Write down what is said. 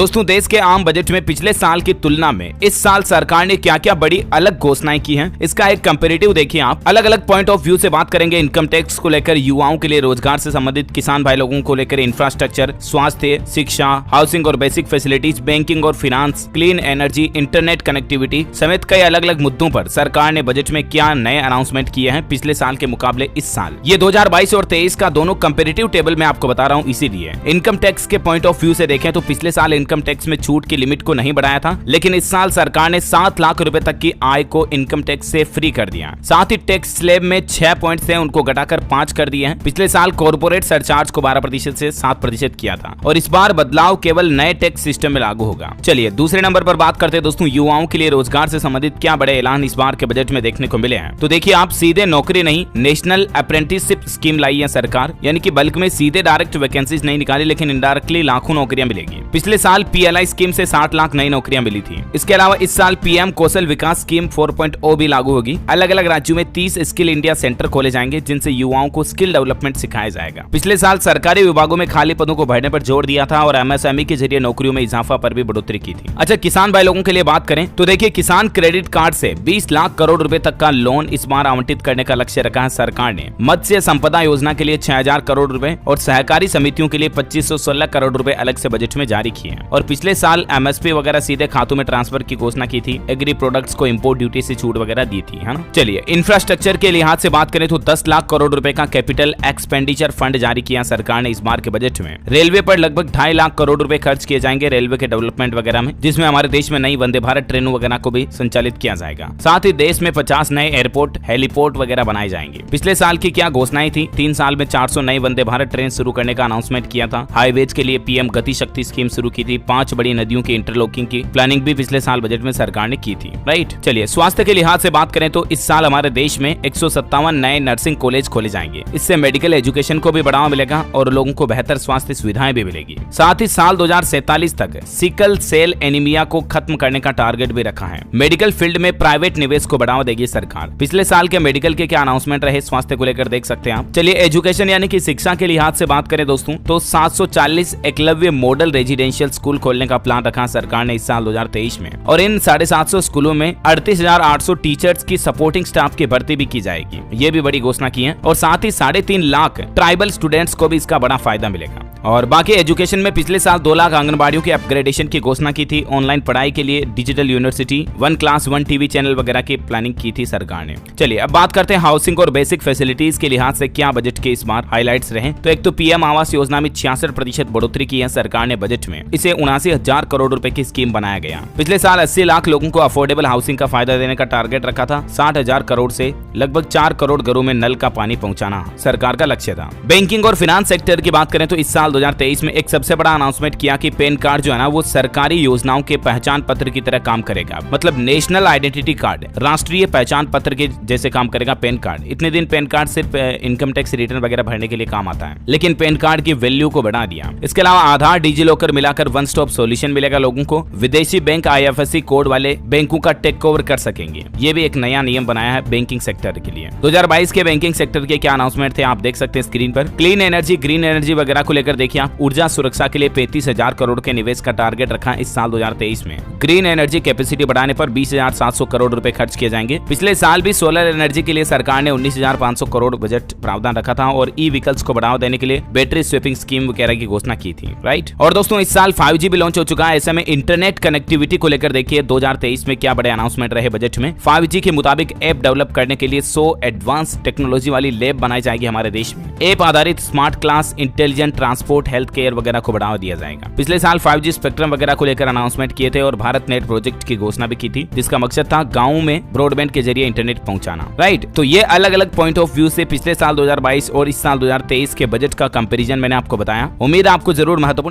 दोस्तों देश के आम बजट में पिछले साल की तुलना में इस साल सरकार ने क्या क्या बड़ी अलग घोषणाएं की हैं, इसका एक कंपैरेटिव देखिए आप। अलग अलग पॉइंट ऑफ व्यू से बात करेंगे। इनकम टैक्स को लेकर, युवाओं के लिए रोजगार से संबंधित, किसान भाई लोगों को लेकर इंफ्रास्ट्रक्चर, स्वास्थ्य, शिक्षा, हाउसिंग और बेसिक फैसिलिटीज, बैंकिंग और finance, clean energy, internet connectivity समेत कई अलग अलग मुद्दों पर सरकार ने बजट में क्या नए अनाउंसमेंट किए हैं पिछले साल के मुकाबले इस साल। ये 2022 और 23 का दोनों कंपैरेटिव टेबल में आपको बता रहा हूँ। इसीलिए इनकम टैक्स के पॉइंट ऑफ व्यू से देखें तो पिछले साल इनकम टैक्स में छूट की लिमिट को नहीं बढ़ाया था, लेकिन इस साल सरकार ने 7 लाख रुपए तक की आय को इनकम टैक्स से फ्री कर दिया। साथ ही टैक्स स्लैब में 6 पॉइंट से उनको घटाकर 5 कर दिए हैं। पिछले साल कॉर्पोरेट सरचार्ज को 12% से 7% किया था और इस बार बदलाव केवल नए टैक्स सिस्टम में लागू होगा। चलिए दूसरे नंबर पर बात करते हैं दोस्तों, युवाओं के लिए रोजगार से संबंधित क्या बड़े ऐलान इस बार के बजट में देखने को मिले हैं। तो देखिए आप, सीधे नौकरी नहीं, नेशनल अप्रेंटिसशिप स्कीम लाई है सरकार, यानी कि बल्क में सीधे डायरेक्ट वैकेंसीज नहीं निकाली, लेकिन इनडायरेक्टली लाखों नौकरियां मिलेगी। पिछले साल PLI स्कीम से 60 लाख नई नौकरियां मिली थी। इसके अलावा इस साल PM कौशल विकास स्कीम 4.0 भी लागू होगी। अलग अलग राज्यों में 30 स्किल इंडिया सेंटर खोले जाएंगे, जिनसे युवाओं को स्किल डेवलपमेंट सिखाया जाएगा। पिछले साल सरकारी विभागों में खाली पदों को भरने पर जोर दिया था और MSME के जरिए नौकरियों में इजाफा पर भी बढ़ोतरी की थी। अच्छा, किसान भाई लोगों के लिए बात करें तो देखिए, किसान क्रेडिट कार्ड से 20 लाख करोड़ रुपए तक का लोन इस बार आवंटित करने का लक्ष्य रखा है सरकार ने। मत्स्य संपदा योजना के लिए 6000 करोड़ रुपए और सहकारी समितियों के लिए 2516 करोड़ रुपए अलग से बजट में जारी किए हैं। और पिछले साल MSP वगैरह सीधे खातों में ट्रांसफर की घोषणा की थी। एग्री प्रोडक्ट्स को इंपोर्ट ड्यूटी से छूट वगैरह दी थी, है ना। चलिए इंफ्रास्ट्रक्चर के लिहाज से बात करें तो 10 लाख करोड़ रुपए का कैपिटल एक्सपेंडिचर फंड जारी किया सरकार ने इस बार के बजट में। रेलवे पर लगभग 2.5 लाख करोड़ रुपए खर्च किए जाएंगे रेलवे के डेवलपमेंट वगैरह में, जिसमें हमारे देश में नई वंदे भारत ट्रेनों वगैरह को भी संचालित किया जाएगा। साथ ही देश में 50 नए एयरपोर्ट, हेलीपोर्ट वगैरह बनाए जाएंगे। पिछले साल की क्या घोषणाएं थी, 3 साल में 400 नई वंदे भारत ट्रेन शुरू करने का अनाउंसमेंट किया था। हाईवेज के लिए PM गति शक्ति स्कीम शुरू की थी। 5 बड़ी नदियों की इंटरलॉकिंग की प्लानिंग भी पिछले साल बजट में सरकार ने की थी, राइट। चलिए स्वास्थ्य के लिहाज से बात करें तो इस साल हमारे देश में 157 नए नर्सिंग कॉलेज खोले जाएंगे। इससे मेडिकल एजुकेशन को भी बढ़ावा मिलेगा और लोगों को बेहतर स्वास्थ्य सुविधाएं भी मिलेगी। साथ ही साल 2047 तक सिकल सेल एनीमिया को खत्म करने का टारगेट भी रखा है। मेडिकल फील्ड में प्राइवेट निवेश को बढ़ावा देगी सरकार। पिछले साल के मेडिकल के क्या अनाउंसमेंट रहे स्वास्थ्य को लेकर देख सकते हैं आप। चलिए एजुकेशन यानी कि शिक्षा के लिहाज से बात करें दोस्तों तो 740 एकलव्य मॉडल रेजिडेंशियल स्कूल खोलने का प्लान रखा सरकार ने इस साल 2023 में। और इन 750 स्कूलों में 38,800 टीचर्स की सपोर्टिंग स्टाफ की भर्ती भी की जाएगी। ये भी बड़ी घोषणा की है। और साथ ही 3.5 लाख ट्राइबल स्टूडेंट्स को भी इसका बड़ा फायदा मिलेगा। और बाकी एजुकेशन में पिछले साल 2 लाख आंगनबाड़ियों के अपग्रेडेशन की घोषणा की थी। ऑनलाइन पढ़ाई के लिए digital university, 1 class 1 TV channel वगैरह की प्लानिंग की थी सरकार ने। चलिए अब बात करते हैं हाउसिंग और बेसिक फैसिलिटीज के लिहाज से क्या बजट के इस बार हाइलाइट्स रहे। तो एक तो PM आवास योजना में 66% बढ़ोतरी की है सरकार ने बजट में। इसे 79,000 करोड़ रुपए की स्कीम बनाया गया। पिछले साल 80 लाख लोगों को अफोर्डेबल हाउसिंग का फायदा देने का टारगेट रखा था। 60,000 करोड़ से लगभग 4 करोड़ घरों में नल का पानी पहुंचाना सरकार का लक्ष्य था। बैंकिंग और फाइनेंस सेक्टर की बात करें तो इस साल 2023 में एक सबसे बड़ा अनाउंसमेंट किया कि पैन कार्ड जो है ना वो सरकारी योजनाओं के पहचान पत्र की तरह काम करेगा। मतलब नेशनल आइडेंटिटी कार्ड, राष्ट्रीय पहचान पत्र के जैसे काम करेगा पैन कार्ड। इतने दिन पैन कार्ड सिर्फ इनकम टैक्स रिटर्न वगैरह भरने के लिए काम आता है, लेकिन पैन कार्ड की वैल्यू को बढ़ा दिया। इसके अलावा आधार, डिजिलॉकर मिलाकर वन स्टॉप सॉल्यूशन मिलेगा लोगों को। विदेशी बैंक IFSC कोड वाले बैंकों का टेक ओवर कर सकेंगे। ये भी एक नया नियम बनाया है बैंकिंग सेक्टर के लिए। 2022 के बैंकिंग सेक्टर के क्या अनाउंसमेंट थे आप देख सकते हैं स्क्रीन पर। क्लीन एनर्जी, ग्रीन एनर्जी वगैरह को लेकर देखिए आप। ऊर्जा सुरक्षा के लिए 35,000 करोड़ के निवेश का टारगेट रखा इस साल 2023 में। ग्रीन एनर्जी कैपेसिटी बढ़ाने पर 20,700 करोड़ रुपए खर्च किए जाएंगे। पिछले साल भी सोलर एनर्जी के लिए सरकार ने 19,500 करोड़ बजट प्रावधान रखा था और ई-व्हीकल्स को बढ़ावा देने के लिए बैटरी स्वेपिंग स्कीम वगैरह की घोषणा की थी, राइट। और दोस्तों इस साल 5G भी लॉन्च हो चुका है। ऐसे में इंटरनेट कनेक्टिविटी को लेकर देखिए 2023 में क्या बड़े अनाउंसमेंट रहे बजट में। 5G के मुताबिक ऐप डेवलप करने के लिए 100 एडवांस टेक्नोलॉजी वाली लैब बनाई जाएगी हमारे देश में। ऐप आधारित smart class, intelligent transport, health care वगैरह को बढ़ावा दिया जाएगा। पिछले साल 5G स्पेक्ट्रम वगैरह को लेकर अनाउंसमेंट किए थे और भारत नेट प्रोजेक्ट की घोषणा भी की थी, जिसका मकसद था गाँव में ब्रॉडबैंड के जरिए इंटरनेट पहुंचाना, राइट। तो ये अलग अलग पॉइंट ऑफ व्यू से पिछले साल 2022 और इस साल 2023 के बजट का कंपैरिजन मैंने आपको बताया। उम्मीद है आपको जरूर महत्वपूर्ण